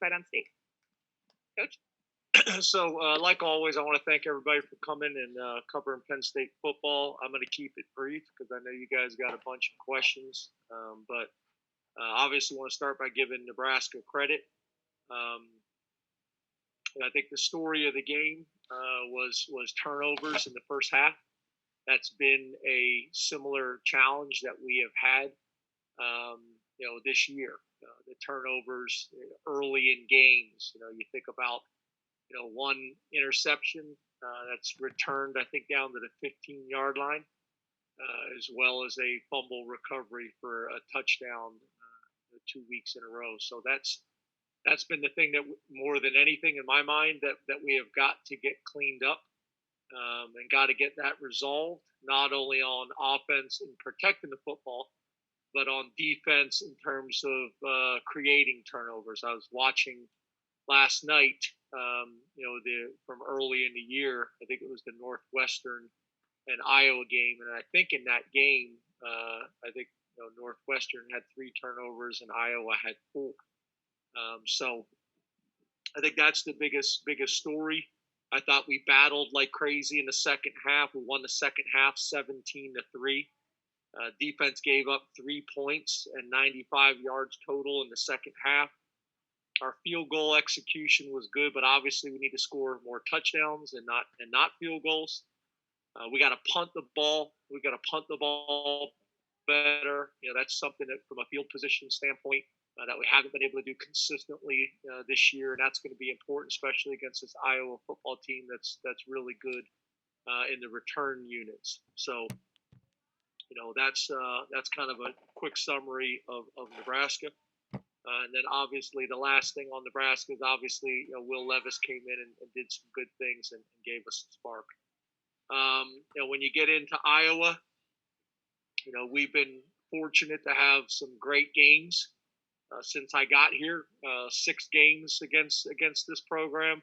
Fight on State. Coach? So, like always, I want to thank everybody for coming and covering Penn State football. I'm going to keep it brief because I know you guys got a bunch of questions. But obviously, want to start by giving Nebraska credit. And I think the story of the game was turnovers in the first half. That's been a similar challenge that we have had, this year. The turnovers early in games. You think about one interception that's returned, I think, down to the 15-yard line, as well as a fumble recovery for a touchdown 2 weeks in a row. So that's been the thing that more than anything in my mind that we have got to get cleaned up and got to get that resolved, not only on offense and protecting the football, but on defense in terms of creating turnovers. I was watching last night, from early in the year, I think it was the Northwestern and Iowa game, and I think in that game, Northwestern had 3 turnovers and Iowa had 4. So I think that's the biggest story. I thought we battled like crazy in the second half. We won the second half 17-3. Defense gave up 3 points and 95 yards total in the second half. Our field goal execution was good, but obviously we need to score more touchdowns and not field goals. We got to punt the ball. We got to punt the ball better. That's something that, from a field position standpoint, that we haven't been able to do consistently this year, and that's going to be important, especially against this Iowa football team that's really good in the return units. So, that's kind of a quick summary of Nebraska. And then obviously the last thing on Nebraska is obviously Will Levis came in and did some good things and gave us a spark. When you get into Iowa, we've been fortunate to have some great games since I got here. 6 games against this program,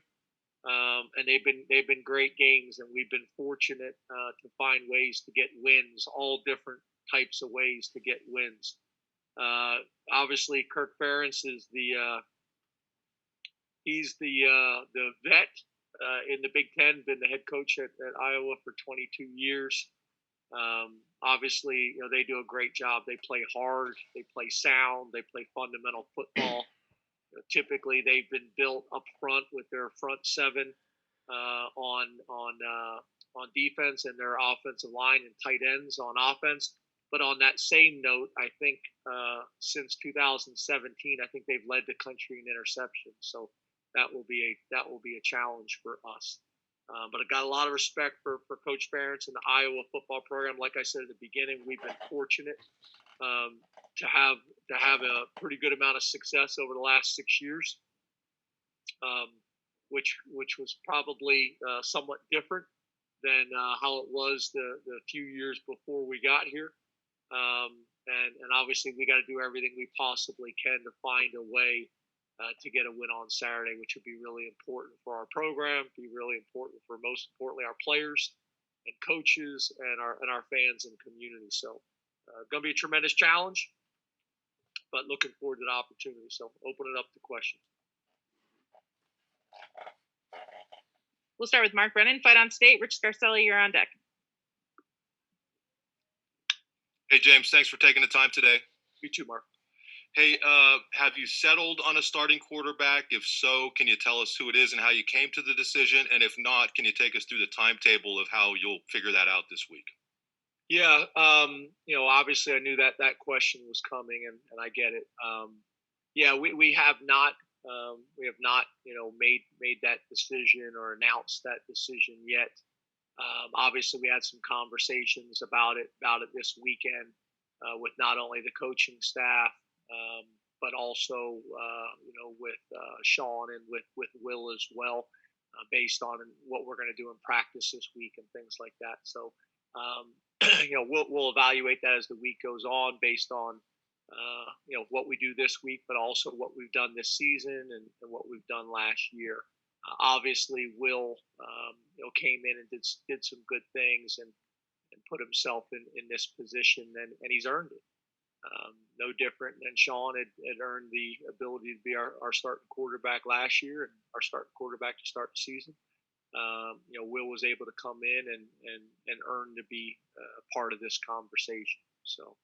and they've been great games, and we've been fortunate to find ways to get wins, all different types of ways to get wins. Obviously, Kirk Ferentz is he's the vet in the Big Ten, been the head coach at Iowa for 22 years. Obviously, they do a great job. They play hard, they play sound, they play fundamental football. Typically, they've been built up front with their front 7 on defense, and their offensive line and tight ends on offense. But on that same note, I think since 2017, I think they've led the country in interceptions. So that will be a challenge for us. But I got a lot of respect for Coach Ferentz and the Iowa football program. Like I said at the beginning, we've been fortunate to have a pretty good amount of success over the last 6 years, which was probably somewhat different than how it was the few years before we got here. And obviously we got to do everything we possibly can to find a way to get a win on Saturday, which would be really important for our program, be really important for, most importantly, our players and coaches and our fans and community. So going to be a tremendous challenge, but looking forward to the opportunity. So open it up to questions. We'll start with Mark Brennan, Fight on State. Rich Scarcelli, you're on deck. Hey, James, thanks for taking the time today. You too, Mark. Hey, have you settled on a starting quarterback? If so, can you tell us who it is and how you came to the decision? And if not, can you take us through the timetable of how you'll figure that out this week? Yeah, obviously I knew that question was coming, and I get it. We have not made that decision or announced that decision yet. Obviously, we had some conversations about it this weekend with not only the coaching staff, but also with Sean and with Will as well, based on what we're going to do in practice this week and things like that. So, we'll evaluate that as the week goes on, based on what we do this week, but also what we've done this season and what we've done last year. Obviously, Will came in and did some good things and put himself in this position, and he's earned it. No different than Sean had earned the ability to be our starting quarterback last year and our starting quarterback to start the season. Will was able to come in and earn to be a part of this conversation. So,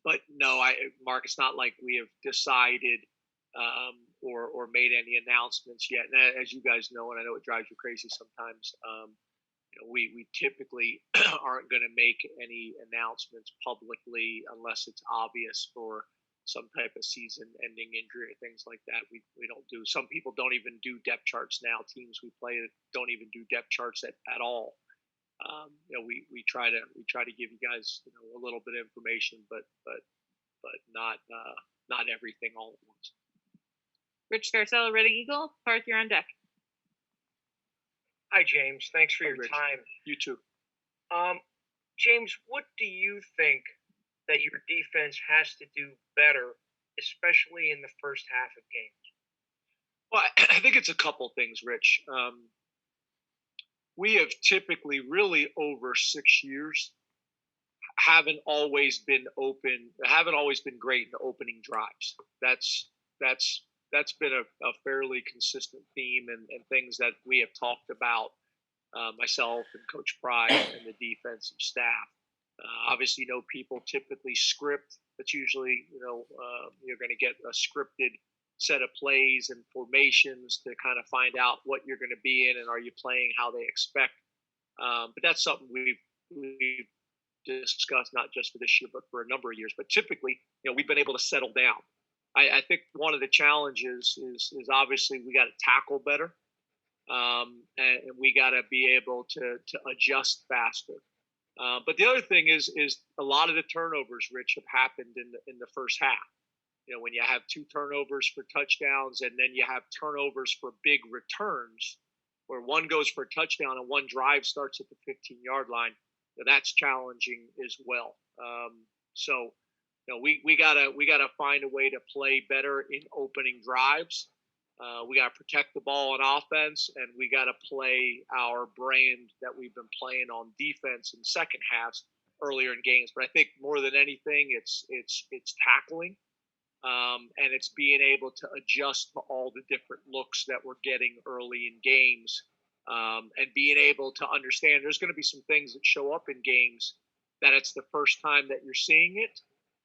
but no, Mark, it's not like we have decided or made any announcements yet. And as you guys know, and I know it drives you crazy sometimes, we typically aren't going to make any announcements publicly unless it's obvious for some type of season-ending injury or things like that. We don't do. Some people don't even do depth charts now. Teams we play don't even do depth charts at all. We try to give you guys a little bit of information, but not everything all at once. Rich Scarcella, Reading Eagle. Parth, you're on deck. Hi, James. Thanks for your Rich. time. You too. James, what do you think that your defense has to do better, especially in the first half of games? Well, I think it's a couple things, Rich. We have typically, really over 6 years, haven't always been great in the opening drives. That's been a fairly consistent theme and things that we have talked about, myself and Coach Pride and the defensive staff. Obviously, people typically script. That's usually, you're going to get a scripted set of plays and formations to kind of find out what you're going to be in and are you playing how they expect. But that's something we've discussed not just for this year, but for a number of years. But typically, we've been able to settle down. I think one of the challenges is obviously we got to tackle better, and we got to be able to adjust faster. But the other thing is a lot of the turnovers, Rich, have happened in the first half. When you have 2 turnovers for touchdowns and then you have turnovers for big returns, where one goes for a touchdown and one drive starts at the 15-yard line, that's challenging as well. So we gotta find a way to play better in opening drives. We gotta protect the ball on offense, and we gotta play our brand that we've been playing on defense in second halves earlier in games. But I think more than anything, it's tackling, and it's being able to adjust to all the different looks that we're getting early in games, and being able to understand there's going to be some things that show up in games that it's the first time that you're seeing it.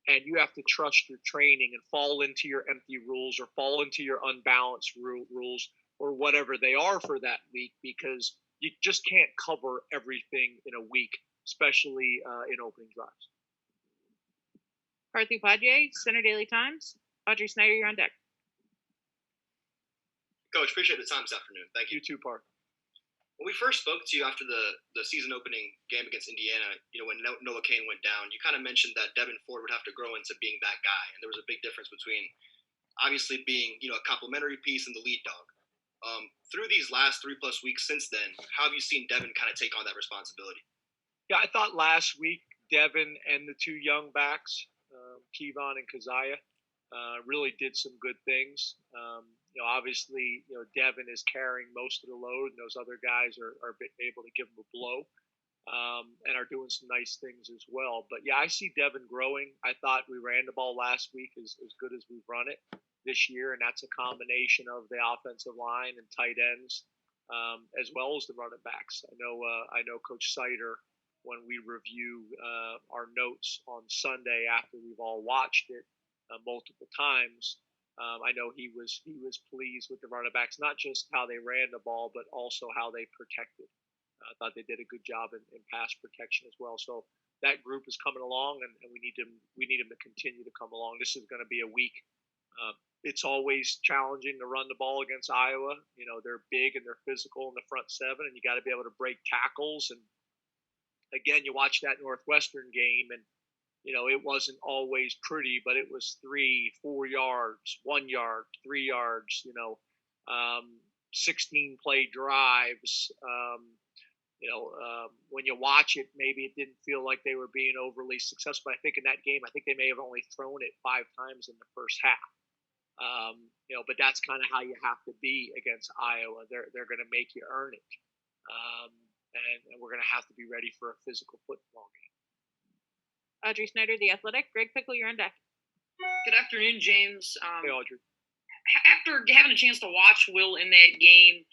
And you have to trust your training and fall into your empty rules or fall into your unbalanced rules or whatever they are for that week, because you just can't cover everything in a week, especially in opening drives. Parth Upadhyay, Center Daily Times. Audrey Snyder, you're on deck. Coach, appreciate the time this afternoon. Thank you. You too, Parth. When we first spoke to you after the season opening game against Indiana, when Noah Cain went down, you kind of mentioned that Devin Ford would have to grow into being that guy. And there was a big difference between obviously being, a complimentary piece and the lead dog. Through these last 3+ weeks since then, how have you seen Devin kind of take on that responsibility? Yeah, I thought last week Devin and the 2 young backs, Kevon and Keziah, really did some good things. Obviously, Devin is carrying most of the load, and those other guys are able to give him a blow, and are doing some nice things as well. But yeah, I see Devin growing. I thought we ran the ball last week as good as we've run it this year, and that's a combination of the offensive line and tight ends, as well as the running backs. I know Coach Sider, when we review our notes on Sunday after we've all watched it multiple times, I know he was pleased with the running backs, not just how they ran the ball, but also how they protected. I thought they did a good job in pass protection as well. So that group is coming along, and we need them to continue to come along. This is going to be a week. It's always challenging to run the ball against Iowa. They're big and they're physical in the front 7, and you got to be able to break tackles. And again, you watch that Northwestern game, and it wasn't always pretty, but it was 3, 4 yards, 1 yard, 3 yards, 16 play drives. When you watch it, maybe it didn't feel like they were being overly successful. I think in that game, they may have only thrown it 5 times in the first half. But that's kind of how you have to be against Iowa. They're going to make you earn it. And we're going to have to be ready for a physical football game. Audrey Snyder, The Athletic. Greg Pickle, you're on deck. Good afternoon, James. Hey, Audrey. After having a chance to watch Will in that game,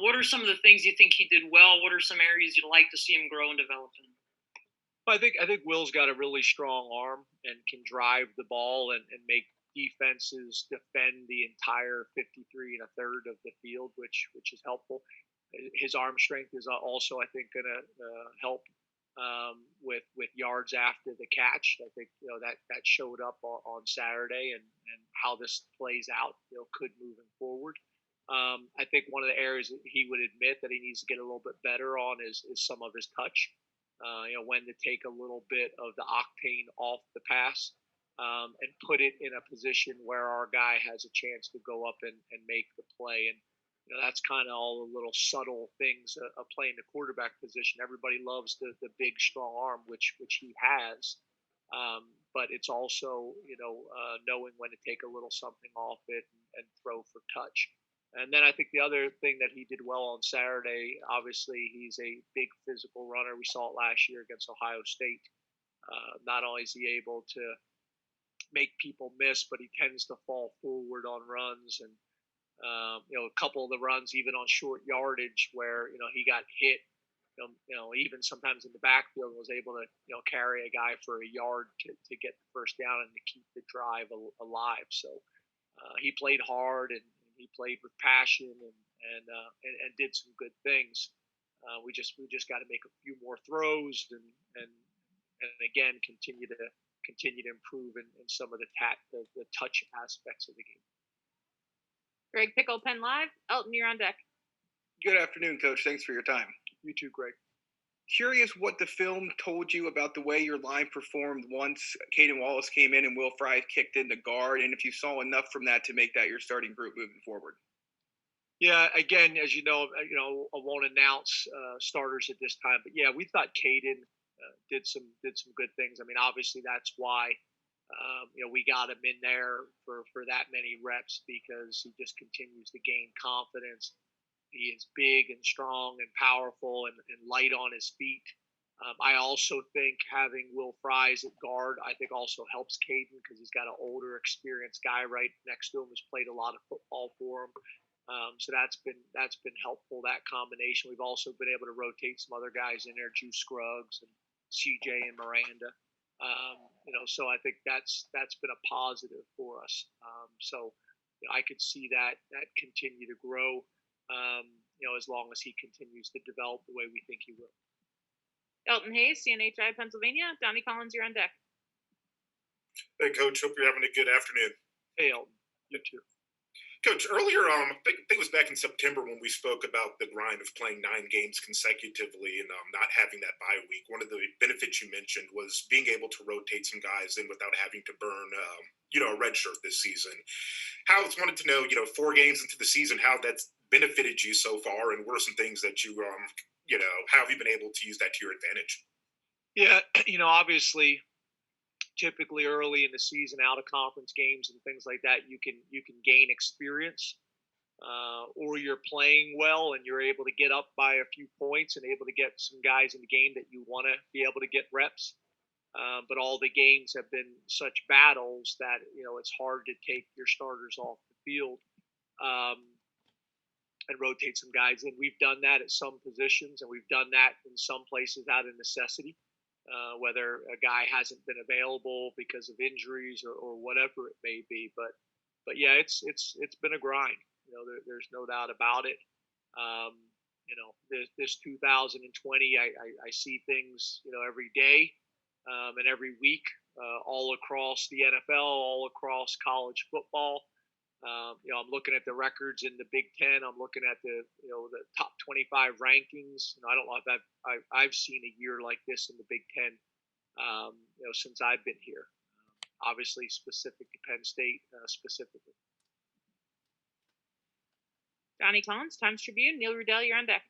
what are some of the things you think he did well? What are some areas you'd like to see him grow and develop in? I think Will's got a really strong arm and can drive the ball and make defenses defend the entire 53 and a third of the field, which is helpful. His arm strength is also, I think, going to help with yards after the catch. I think that showed up on Saturday, and how this plays out could moving forward. I think one of the areas that he would admit that he needs to get a little bit better on is some of his touch. When to take a little bit of the octane off the pass and put it in a position where our guy has a chance to go up and make the play. And that's kind of all the little subtle things of playing the quarterback position. Everybody loves the big, strong arm, which he has. But it's also, knowing when to take a little something off it and throw for touch. And then I think the other thing that he did well on Saturday, obviously he's a big physical runner. We saw it last year against Ohio State. Not only is he able to make people miss, but he tends to fall forward on runs. And, a couple of the runs, even on short yardage where, he got hit, even sometimes in the backfield, was able to, carry a guy for a yard to get the first down and to keep the drive alive. So he played hard and he played with passion and did some good things. We just got to make a few more throws and again continue to improve in some of the touch aspects of the game. Greg Pickle, Penn Live. Elton, you're on deck. Good afternoon, Coach. Thanks for your time. You too, Greg. Curious what the film told you about the way your line performed once Caden Wallace came in and Will Fry kicked in the guard, and if you saw enough from that to make that your starting group moving forward. Yeah, again, as you know, I won't announce starters at this time, but yeah, we thought Caden did some good things. I mean, obviously that's why we got him in there for that many reps, because he just continues to gain confidence. He is big and strong and powerful and light on his feet. I also think having Will Fries at guard, I think also helps Caden, because he's got an older, experienced guy right next to him who's played a lot of football for him. So that's been helpful, that combination. We've also been able to rotate some other guys in there, Juice Scruggs and CJ and Miranda. So I think that's been a positive for us. So I could see that continue to grow. As long as he continues to develop the way we think he will. Elton Hayes, CNHI Pennsylvania. Donnie Collins, you're on deck. Hey, Coach. Hope you're having a good afternoon. Hey, Elton. You too. Coach, earlier, I think it was back in September when we spoke about the grind of playing 9 games consecutively and not having that bye week. One of the benefits you mentioned was being able to rotate some guys in without having to burn, a red shirt this season. I wanted to know, 4 games into the season, how that's benefited you so far, and what are some things that you, how have you been able to use that to your advantage? Yeah, obviously, typically early in the season, out of conference games and things like that, you can gain experience, or you're playing well and you're able to get up by a few points and able to get some guys in the game that you want to be able to get reps. But all the games have been such battles that it's hard to take your starters off the field and rotate some guys in. We've done that at some positions, and we've done that in some places out of necessity. Whether a guy hasn't been available because of injuries or whatever it may be, but yeah, it's been a grind. There's no doubt about it. This 2020, I see things every day and every week, all across the NFL, all across college football. I'm looking at the records in the Big Ten. I'm looking at the top 25 rankings. I don't know if I've seen a year like this in the Big Ten, since I've been here. Obviously, specific to Penn State specifically. Donnie Collins, Times Tribune. Neil Rudell, you're on deck.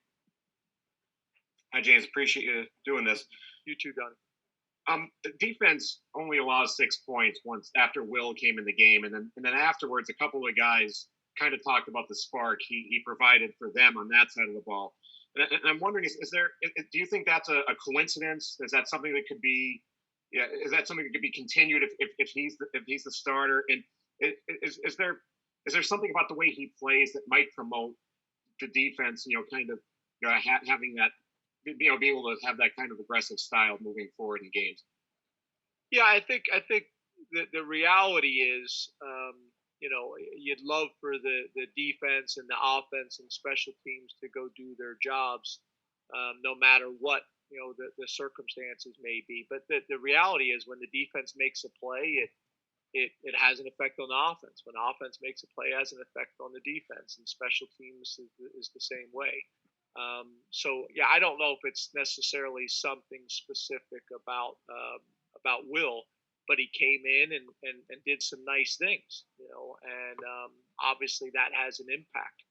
Hi, James. Appreciate you doing this. You too, Donnie. The defense only allows 6 points once after Will came in the game, and then afterwards, a couple of guys kind of talked about the spark he provided for them on that side of the ball. And I'm wondering, do you think that's a coincidence? Is that something that could be Yeah, is that something that could be continued if he's the starter? And is there something about the way he plays that might promote the defense? Having that, be able to have that kind of aggressive style moving forward in games. Yeah, I think the reality is, you'd love for the defense and the offense and special teams to go do their jobs, no matter what the circumstances may be. But the reality is, when the defense makes a play, it has an effect on the offense. When offense makes a play, it has an effect on the defense, and special teams is the same way. So yeah, I don't know if it's necessarily something specific about Will, but he came in and did some nice things, and obviously that has an impact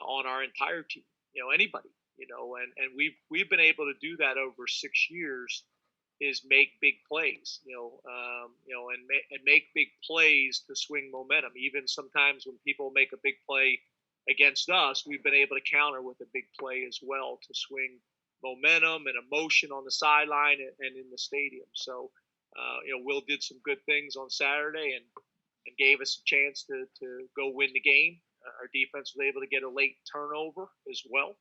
on our entire team. Anybody, and we've been able to do that over 6 years, is make big plays, and make big plays to swing momentum. Even sometimes when people make a big play against us, we've been able to counter with a big play as well to swing momentum and emotion on the sideline and in the stadium. So, Will did some good things on Saturday and gave us a chance to go win the game. Our defense was able to get a late turnover as well.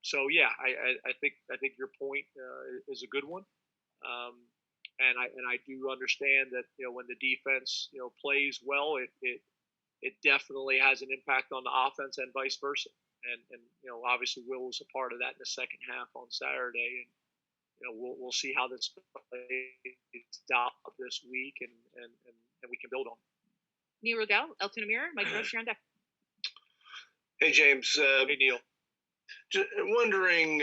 So yeah, I think your point is a good one, and I do understand that when the defense plays well, it definitely has an impact on the offense and vice versa. And obviously Will was a part of that in the second half on Saturday, and we'll see how this plays out this week, and we can build on it. Neil Rodell, Elton Amira, Mike Gross, you're on deck. Hey, James. Hey, Neil. Wondering,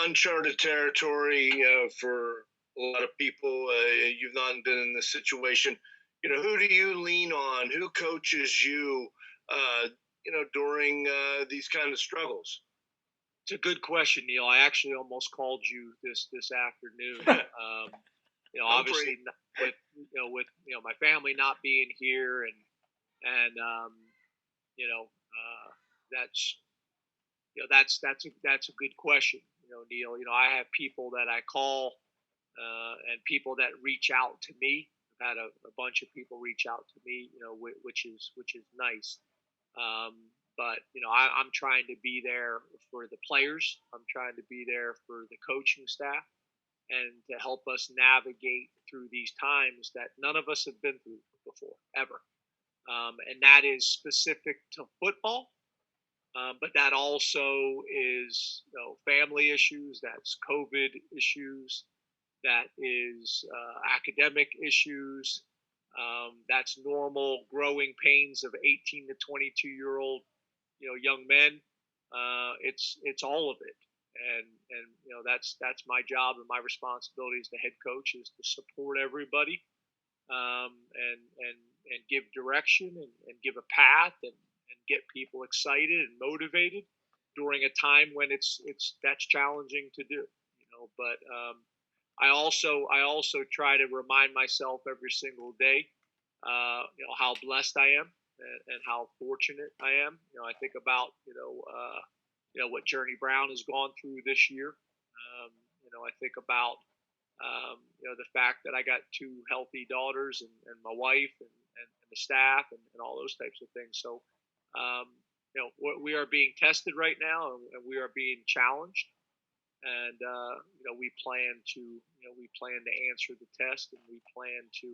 uncharted territory for a lot of people. You've not been in this situation. Who do you lean on? Who coaches you, during these kind of struggles? It's a good question, Neil. I actually almost called you this afternoon. Obviously with my family not being here, and that's a good question, Neil. I have people that I call, and people that reach out to me. I've had a bunch of people reach out to me, which is nice. But I'm trying to be there for the players. I'm trying to be there for the coaching staff, and to help us navigate through these times that none of us have been through before, ever. And that is specific to football, but that also is family issues. That's COVID issues. That is academic issues. That's normal growing pains of 18 to 22-year-old young men. It's all of it, and that's my job and my responsibility as the head coach, is to support everybody, and give direction and give a path, and get people excited and motivated during a time when that's challenging to do. But I also try to remind myself every single day, how blessed I am, and how fortunate I am. I think about what Journey Brown has gone through this year. I think about the fact that I got 2 healthy daughters, and my wife, and the staff, and all those types of things. So we are being tested right now, and we are being challenged, and we plan to answer the test, and we plan to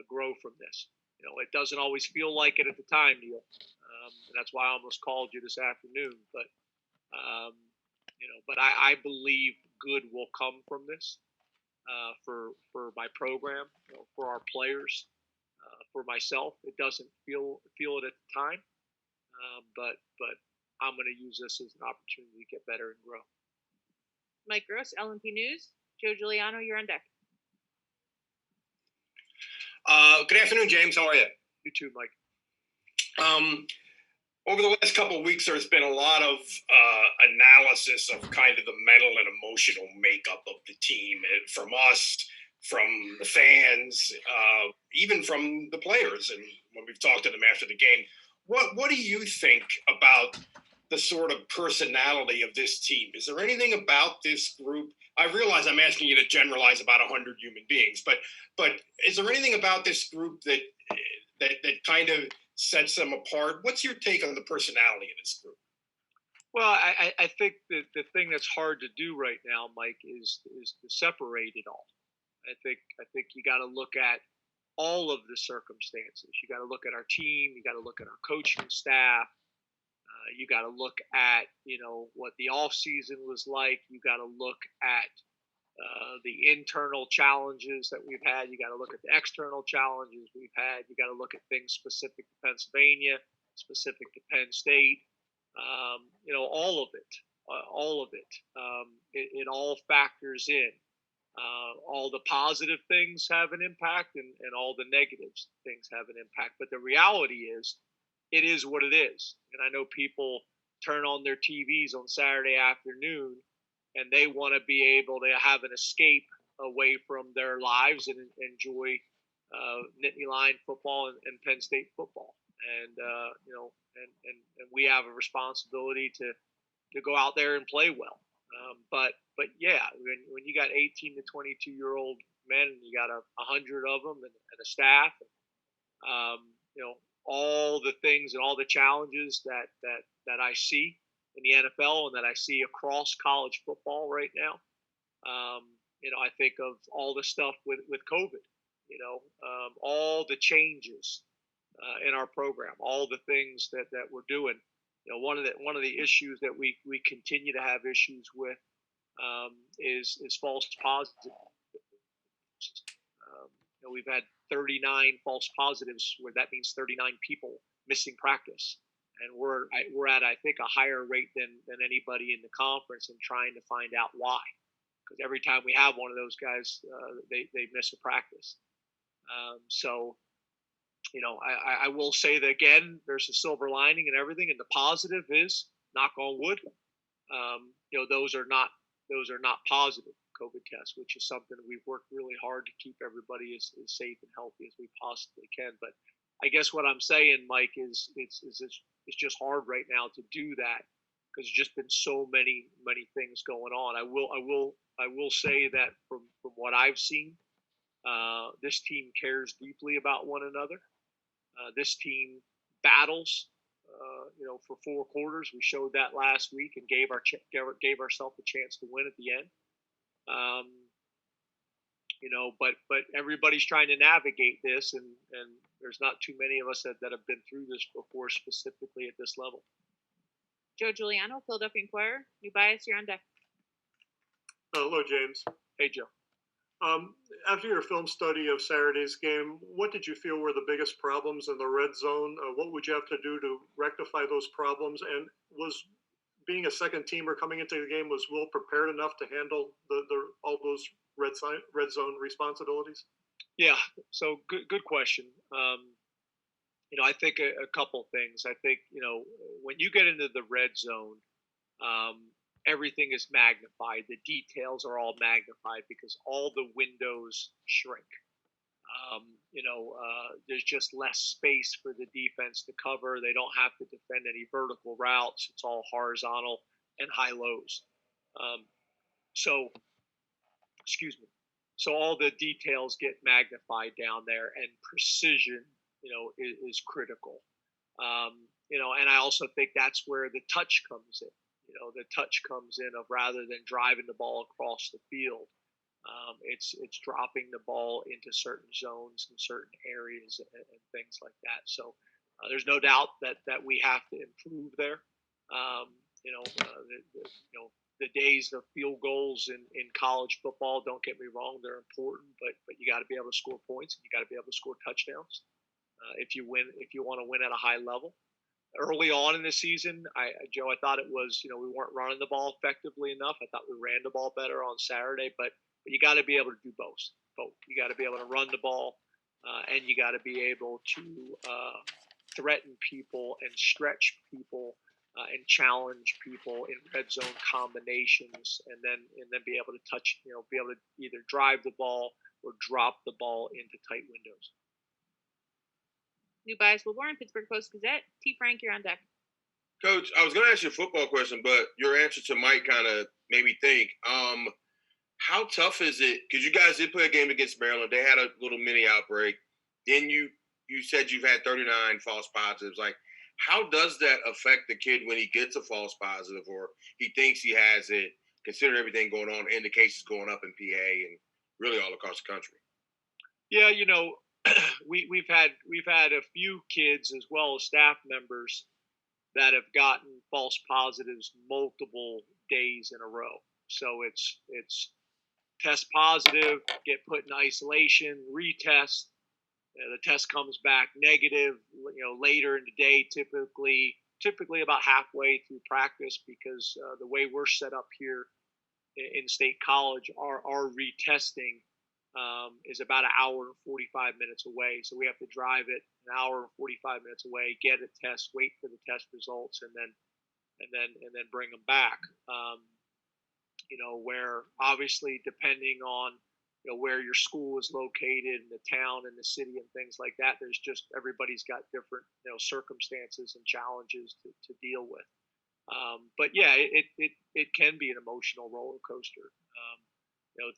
grow from this. It doesn't always feel like it at the time, Neil, and that's why I almost called you this afternoon. But I believe good will come from this, for my program, for our players, for myself. It doesn't feel it at the time, but I'm going to use this as an opportunity to get better and grow. Mike Gross, LNP News. Joe Giuliano, you're on deck. Good afternoon, James. How are you? You too, Mike. Over the last couple of weeks, there's been a lot of analysis of kind of the mental and emotional makeup of the team, from us, from the fans, even from the players. And when we've talked to them after the game, what do you think about the sort of personality of this team? Is there anything about this group? I realize I'm asking you to generalize about 100 human beings, but is there anything about this group that kind of sets them apart? What's your take on the personality of this group? Well, I think that the thing that's hard to do right now, Mike, is to separate it all. I think you got to look at all of the circumstances. You got to look at our team. You got to look at our coaching staff. You got to look at what the off season was like. You got to look at the internal challenges that we've had. You got to look at the external challenges we've had. You got to look at things specific to Pennsylvania, specific to Penn State. All of it. It all factors in. All the positive things have an impact, and all the negative things have an impact. But the reality is, it is what it is. And I know people turn on their TVs on Saturday afternoon, and they want to be able to have an escape away from their lives and enjoy Nittany Lion football and Penn State football. And and we have a responsibility to go out there and play well. But yeah, when you got 18 to 22-year-old men, and you got 100 of them and a staff, all the things and all the challenges that I see in the NFL and that I see across college football right now. I think of all the stuff with COVID, all the changes in our program, all the things that we're doing. One of the issues that we continue to have issues with is false positives. We've had 39 false positives, where that means 39 people missing practice, and we're at, I think, a higher rate than anybody in the conference, and trying to find out why. Because every time we have one of those guys, they miss a practice. So I will say that, again, there's a silver lining and everything, and the positive is, knock on wood, those are not positive COVID tests, which is something we've worked really hard to keep everybody as safe and healthy as we possibly can. But I guess what I'm saying, Mike, is it's just hard right now to do that, because there's just been so many things going on. I will say that from what I've seen, this team cares deeply about one another. This team battles, for 4 quarters. We showed that last week and gave ourselves a chance to win at the end. But everybody's trying to navigate this, and there's not too many of us that have been through this before, specifically at this level. Joe Giuliano, Philadelphia Inquirer. New bias, you're on deck. Hello, James. Hey, Joe. After your film study of Saturday's game, what did you feel were the biggest problems in the red zone? What would you have to do to rectify those problems? And was being a second teamer coming into the game, was Will prepared enough to handle all those red zone responsibilities? Yeah, so good question. I think a couple things. I think, when you get into the red zone, everything is magnified. The details are all magnified because all the windows shrink. There's just less space for the defense to cover. They don't have to defend any vertical routes. It's all horizontal and high lows. So all the details get magnified down there, and precision, is critical. And I also think that's where the touch comes in. The touch comes in of, rather than driving the ball across the field, it's dropping the ball into certain zones and certain areas and things like that. So there's no doubt that we have to improve there. The days of field goals in college football, don't get me wrong, they're important, but you got to be able to score points, and you got to be able to score touchdowns if you want to win at a high level. Early on in the season, Joe, I thought it was, we weren't running the ball effectively enough. I thought we ran the ball better on Saturday, but you got to be able to do both. You got to be able to run the ball, and you got to be able to threaten people and stretch people and challenge people in red zone combinations, and then be able to touch, be able to either drive the ball or drop the ball into tight windows. New bias, Will Warren, Pittsburgh Post-Gazette. T. Frank, you're on deck. Coach, I was going to ask you a football question, but your answer to Mike kind of made me think. How tough is it? Because you guys did play a game against Maryland. They had a little mini outbreak. Then you said you've had 39 false positives. Like, how does that affect the kid when he gets a false positive or he thinks he has it, considering everything going on and the cases going up in PA and really all across the country? Yeah, we've had a few kids as well as staff members that have gotten false positives multiple days in a row. So it's test positive, get put in isolation, retest. The test comes back negative. Later in the day, typically about halfway through practice, because the way we're set up here in State College, our retesting is about an hour and 45 minutes away. So we have to drive it an hour and 45 minutes away, get a test, wait for the test results, and then bring them back. Where obviously depending on where your school is located in the town and the city and things like that, there's just everybody's got different circumstances and challenges to deal with. But yeah, it can be an emotional roller coaster.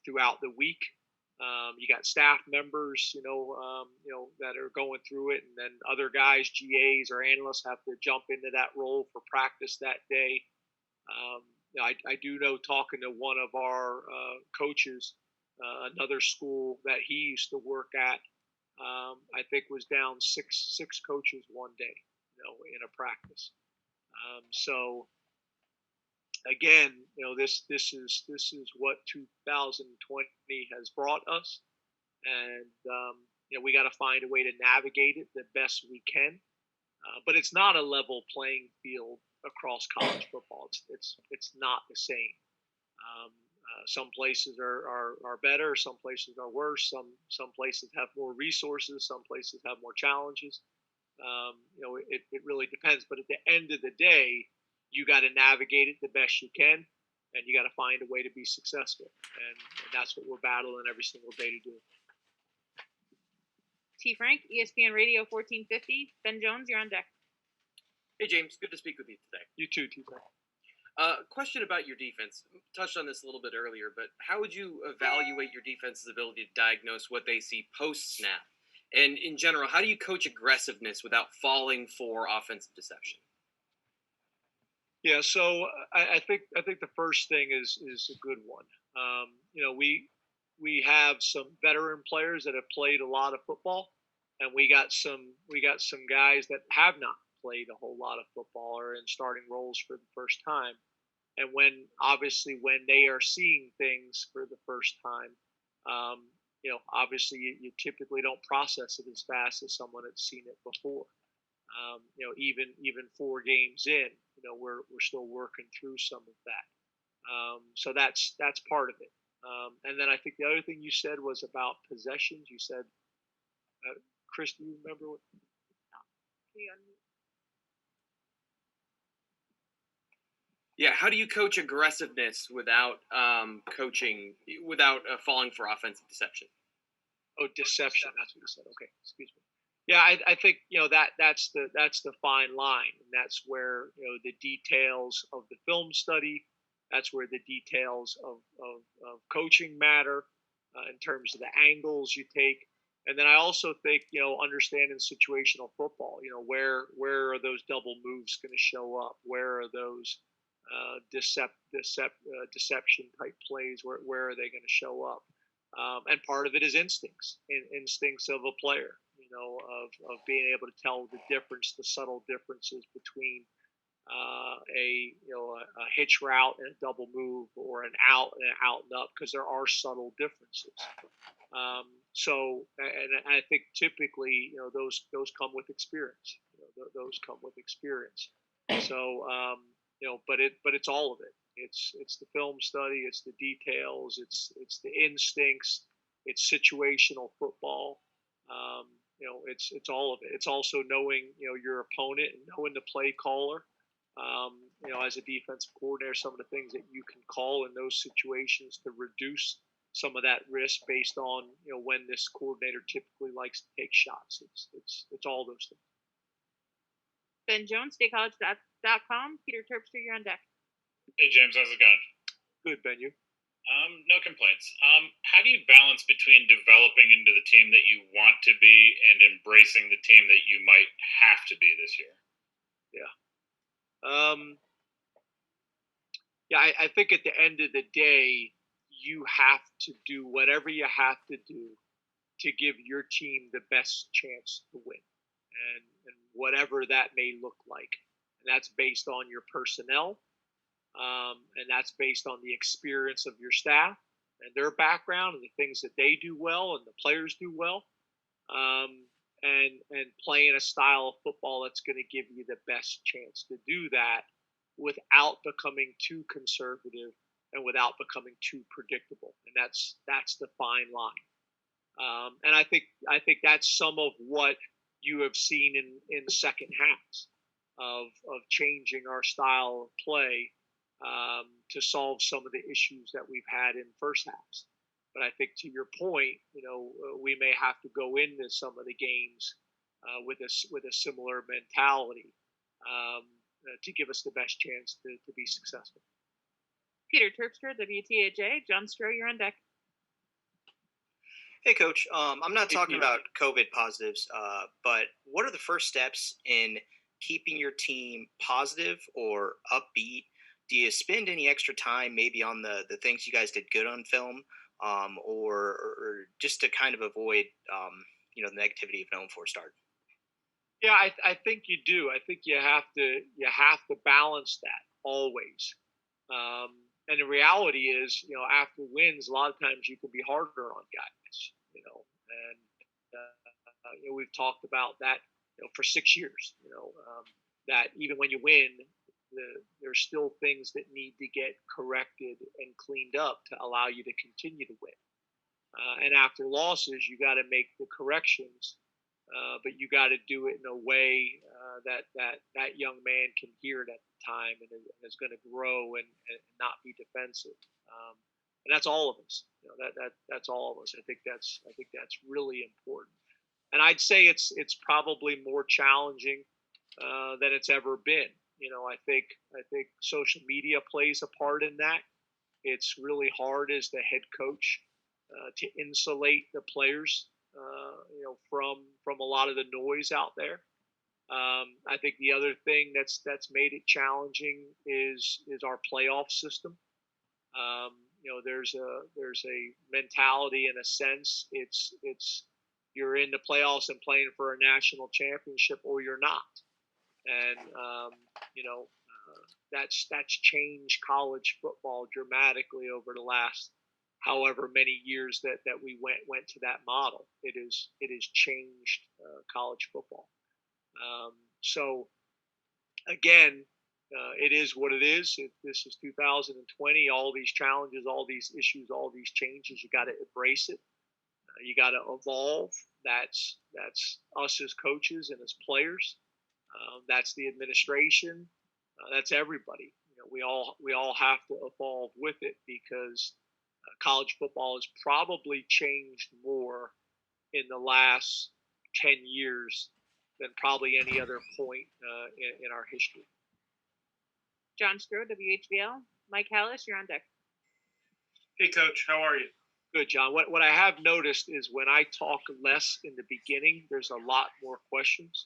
Throughout the week, you got staff members, that are going through it, and then other guys, GAs or analysts, have to jump into that role for practice that day. I do know, talking to one of our coaches, another school that he used to work at, I think was down six coaches one day, in a practice. So again, this is what 2020 has brought us, and we got to find a way to navigate it the best we can. But it's not a level playing field across college football. It's not the same. Some places are better, some places are worse. Some places have more resources, some places have more challenges. It really depends. But at the end of the day, you got to navigate it the best you can, and you got to find a way to be successful. And that's what we're battling every single day to do. T. Frank, ESPN Radio 1450. Ben Jones, you're on deck. Hey, James. Good to speak with you today. You too, T. Frank. Question about your defense. Touched on this a little bit earlier, but how would you evaluate your defense's ability to diagnose what they see post-snap? And in general, how do you coach aggressiveness without falling for offensive deception? Yeah, so I think the first thing is a good one. We have some veteran players that have played a lot of football, and we got some guys that have not played a whole lot of football or in starting roles for the first time. And when they are seeing things for the first time, obviously you typically don't process it as fast as someone that's seen it before. Even 4 games in, we're still working through some of that. So that's part of it. And then I think the other thing you said was about possessions. You said, Chris, do you remember what? Yeah, how do you coach aggressiveness without falling for offensive deception? Oh, deception. That's what you said. Okay, excuse me. Yeah, I think that's the fine line, and that's where the details of the film study. That's where the details of coaching matter in terms of the angles you take. And then I also think, understanding situational football, where are those double moves going to show up? Where are those deception type plays? Where are they going to show up? And part of it is instincts of a player, of being able to tell the subtle differences between a hitch route and a double move, or an out and an out and up, because there are subtle differences. So I think typically, those come with experience. Those come with experience. So, but it's all of it. It's the film study. It's the details. It's the instincts. It's situational football. It's all of it. It's also knowing, your opponent and knowing the play caller. As a defensive coordinator, some of the things that you can call in those situations to reduce some of that risk based on, when this coordinator typically likes to take shots. It's all those things. Ben Jones, StateCollege.com. Peter Terpster, you're on deck. Hey James, how's it going? Good, Ben. You? No complaints. How do you balance between developing into the team that you want to be and embracing the team that you might have to be this year? Yeah. I think at the end of the day, you have to do whatever you have to do to give your team the best chance to win, and whatever that may look like. And that's based on your personnel, and that's based on the experience of your staff and their background and the things that they do well and the players do well, and playing a style of football that's going to give you the best chance to do that without becoming too conservative and without becoming too predictable. And that's the fine line. And I think that's some of what you have seen in the second halves of changing our style of play to solve some of the issues that we've had in first halves. But I think to your point, we may have to go into some of the games with a similar mentality to give us the best chance to be successful. Peter Terpster, WTAJ. John Stroh, you're on deck. Hey, Coach. I'm not talking about COVID positives, but what are the first steps in keeping your team positive or upbeat? Do you spend any extra time maybe on the things you guys did good on film, or just to kind of avoid the negativity of film for a start? Yeah, I think you do. I think you have to balance that always. And the reality is, after wins, a lot of times you can be harder on guys. And we've talked about that, for 6 years. That even when you win, there's still things that need to get corrected and cleaned up to allow you to continue to win. And after losses, you got to make the corrections, but you got to do it in a way that young man can hear it at the time and is going to grow and not be defensive. And that's all of us. That's all of us. I think that's really important. And I'd say it's probably more challenging than it's ever been. I think social media plays a part in that. It's really hard as the head coach to insulate the players, from a lot of the noise out there. I think the other thing that's made it challenging is our playoff system. There's a mentality, in a sense. It's you're in the playoffs and playing for a national championship, or you're not. And that's changed college football dramatically over the last however many years that we went to that model. It has changed college football. So again, it is what it is. This is 2020. All these challenges, all these issues, all these changes. You got to embrace it. You got to evolve. That's us as coaches and as players. That's the administration. That's everybody. We all have to evolve with it, because college football has probably changed more in the last 10 years than probably any other point in our history. John Stroh, WHBL. Mike Hallis, you're on deck. Hey, Coach. How are you? Good, John. What I have noticed is when I talk less in the beginning, there's a lot more questions.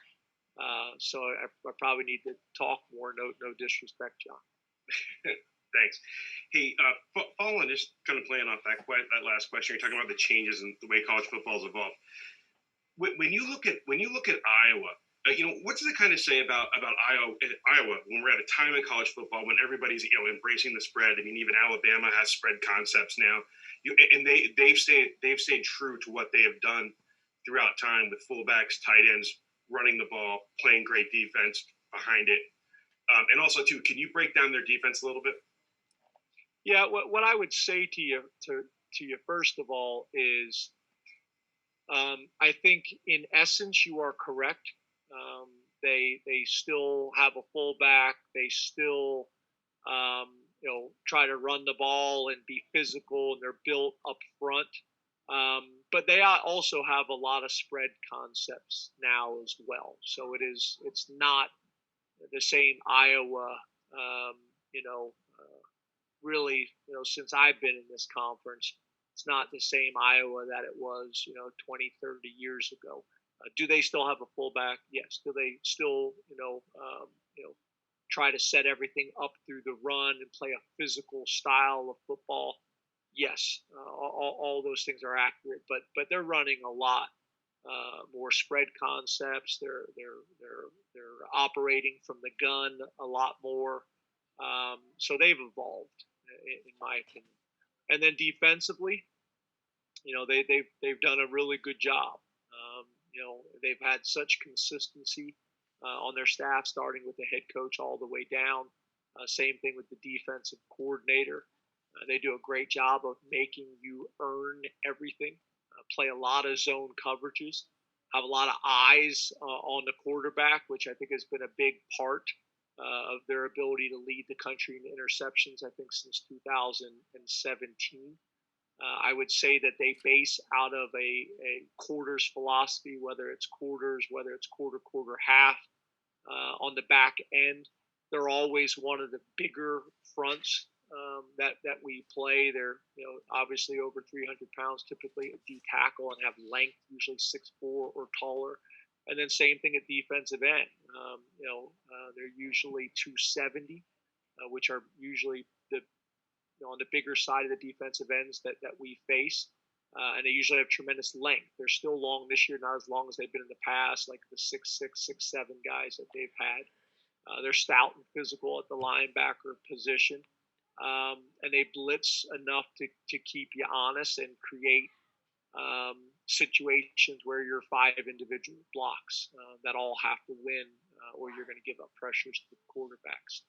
So I probably need to talk more. No disrespect, John. Thanks. Hey, following, just kind of playing off that last question, you're talking about the changes in the way college football's evolved. When you look at Iowa, what does it kind of say about Iowa when we're at a time in college football when everybody's embracing the spread? I mean, even Alabama has spread concepts now, and they've stayed true to what they have done throughout time with fullbacks, tight ends, running the ball, playing great defense behind it. And also, too, can you break down their defense a little bit? Yeah, what I would say to you first of all is, I think in essence you are correct. They still have a fullback. They still try to run the ball and be physical, and they're built up front. But they also have a lot of spread concepts now as well. So it's not the same Iowa, really, since I've been in this conference. It's not the same Iowa that it was, 20, 30 years ago. Do they still have a fullback? Yes. Do they still, try to set everything up through the run and play a physical style of football? Yes. All those things are accurate, but they're running a lot more spread concepts. They're operating from the gun a lot more. So they've evolved, in my opinion. And then defensively, they've done a really good job. They've had such consistency on their staff, starting with the head coach all the way down. Same thing with the defensive coordinator. They do a great job of making you earn everything. Play a lot of zone coverages, have a lot of eyes on the quarterback, which I think has been a big part of their ability to lead the country in interceptions, I think, since 2017. I would say that they base out of a quarters philosophy, whether it's quarters, whether it's quarter, half. On the back end, they're always one of the bigger fronts that we play. They're obviously over 300 pounds, typically at D tackle, and have length, usually 6'4" or taller. And then same thing at defensive end. They're usually 270, which are usually on the bigger side of the defensive ends that we face. And they usually have tremendous length. They're still long this year, not as long as they've been in the past, like the 6'6", 6'7" guys that they've had. They're stout and physical at the linebacker position. And they blitz enough to keep you honest and create situations where you're 5 individual blocks that all have to win, or you're going to give up pressures to the quarterbacks.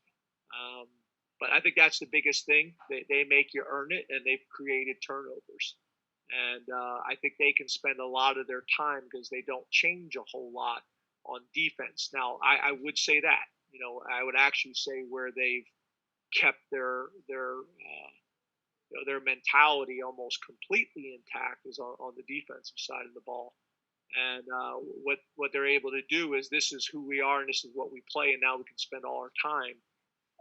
But I think that's the biggest thing. They make you earn it, and they've created turnovers. And I think they can spend a lot of their time because they don't change a whole lot on defense. Now, I would say that. I would actually say where they've kept their mentality almost completely intact is on the defensive side of the ball. And what they're able to do is, this is who we are and this is what we play, and now we can spend all our time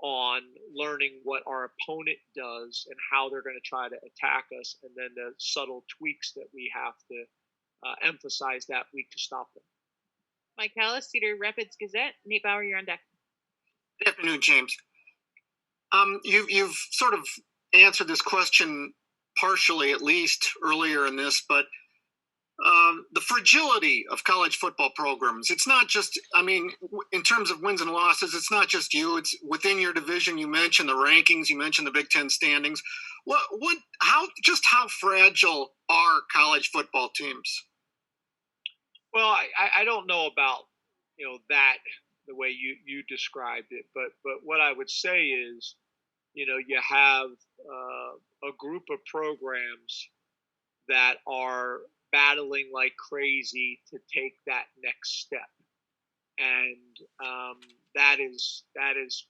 on learning what our opponent does and how they're going to try to attack us, and then the subtle tweaks that we have to emphasize that week to stop them. Mike Callis, Cedar Rapids Gazette. Nate Bauer, you're on deck. Good afternoon, James. You've sort of answered this question partially, at least earlier in this, but the fragility of college football programs. It's not just, in terms of wins and losses, it's not just you. It's within your division. You mentioned the rankings. You mentioned the Big Ten standings. How fragile are college football teams? Well, I don't know about that the way you described it, but what I would say is, you have a group of programs that are battling like crazy to take that next step, and that is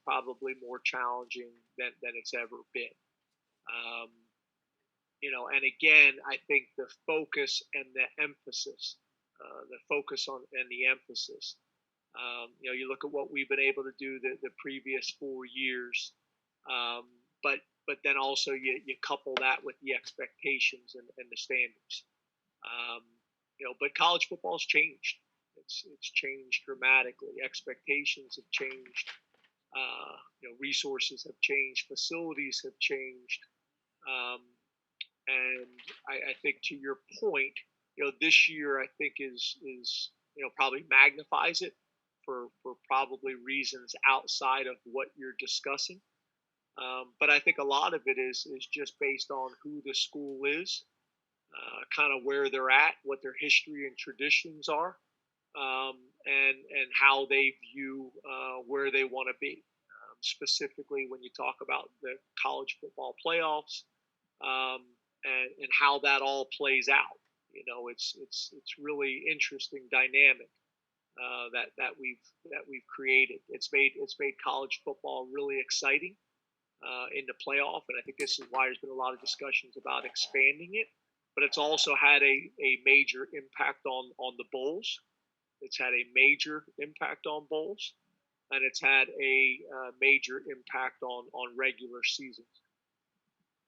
probably more challenging than it's ever been. And again, I think the focus and the emphasis, you look at what we've been able to do the previous 4 years, but then also you couple that with the expectations and the standards. But college football's changed. It's changed dramatically. Expectations have changed. Resources have changed. Facilities have changed. And I think, to your point, this year I think is probably magnifies it for probably reasons outside of what you're discussing. But I think a lot of it is just based on who the school is, kind of where they're at, what their history and traditions are, and how they view where they want to be. Specifically, when you talk about the college football playoffs, and how that all plays out. It's really interesting dynamic that we've created. It's made college football really exciting in the playoff, and I think this is why there's been a lot of discussions about expanding it. But it's also had a major impact on the bowls. It's had a major impact on bowls. and it's had a major impact on regular seasons.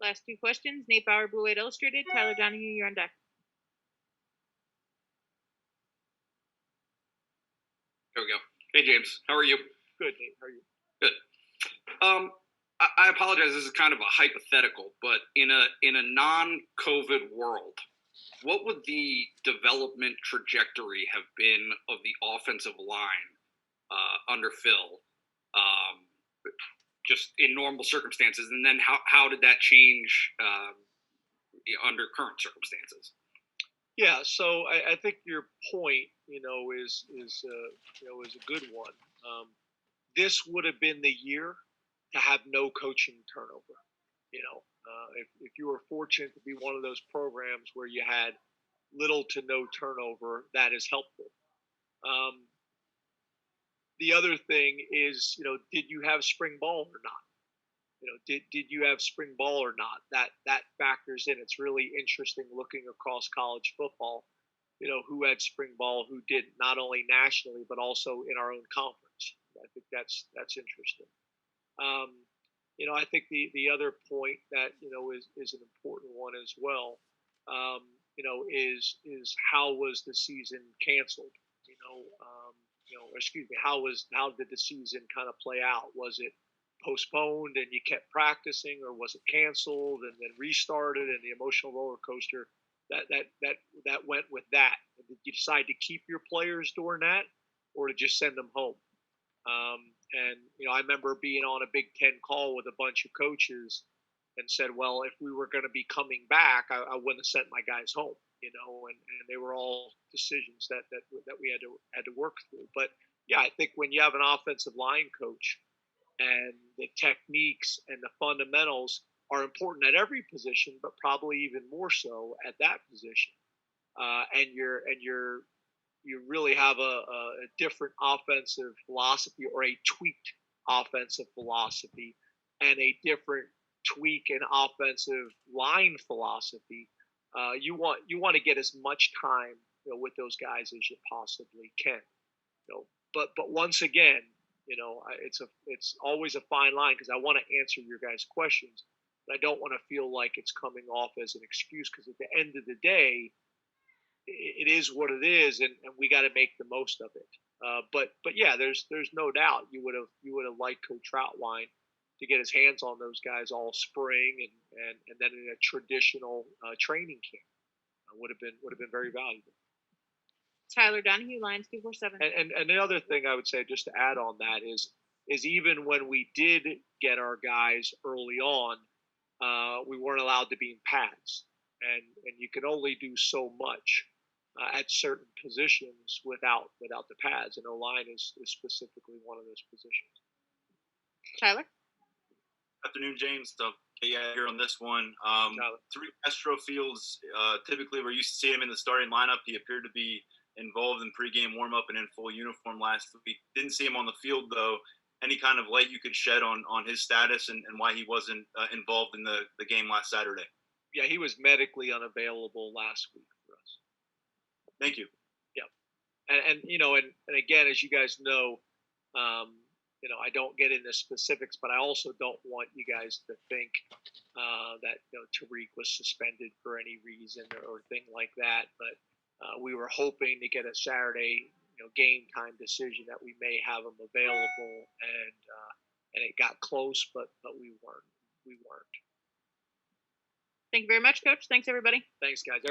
Last two questions. Nate Bauer, Blue White Illustrated. Tyler Donahue, you're on deck. There we go. Hey, James. How are you? Good, Nate. How are you? Good. I apologize. This is kind of a hypothetical, but in a non-COVID world, what would the development trajectory have been of the offensive line under Phil, just in normal circumstances, and then how did that change under current circumstances? Yeah, so I think your point, is a good one. This would have been the year to have no coaching turnover. If you were fortunate to be one of those programs where you had little to no turnover, that is helpful. The other thing is, did you have spring ball or not? Did you have spring ball or not? That factors in. It's really interesting looking across college football, who had spring ball, who didn't, not only nationally but also in our own conference. I think that's interesting. I think the other point that is an important one as well. Is how was the season canceled? How did the season kind of play out? Was it postponed and you kept practicing, or was it canceled and then restarted, and the emotional roller coaster that went with that? And did you decide to keep your players during that, or to just send them home? I remember being on a Big Ten call with a bunch of coaches and said, well, if we were going to be coming back, I wouldn't have sent my guys home, and they were all decisions that we had to work through. But yeah, I think when you have an offensive line coach, and the techniques and the fundamentals are important at every position, but probably even more so at that position, and you really have a different offensive philosophy, or a tweaked offensive philosophy, and a different tweak in offensive line philosophy. You want to get as much time with those guys as you possibly can. But once again, it's always a fine line, because I want to answer your guys' questions, but I don't want to feel like it's coming off as an excuse, because at the end of the day, it is what it is, and we got to make the most of it. But yeah, there's no doubt you would have liked Coach Troutwine to get his hands on those guys all spring, and then in a traditional training camp would have been very valuable. Tyler Donahue, Lions 247. And the other thing I would say, just to add on that, is even when we did get our guys early on, we weren't allowed to be in pads, and you can only do so much at certain positions without the pads, and O-line is specifically one of those positions. Tyler? Afternoon, James. So, yeah, here on this one. Three Astro Fields, typically we're used to seeing him in the starting lineup. He appeared to be involved in pregame warm-up and in full uniform last week. Didn't see him on the field, though. Any kind of light you could shed on his status and why he wasn't involved in the game last Saturday? Yeah, he was medically unavailable last week for us. Thank you. Yeah. And again, as you guys know, I don't get into specifics, but I also don't want you guys to think that Tariq was suspended for any reason or thing like that. But we were hoping to get a Saturday game time decision that we may have him available, and it got close, but we weren't. Thank you very much, Coach. Thanks, everybody. Thanks, guys. Everybody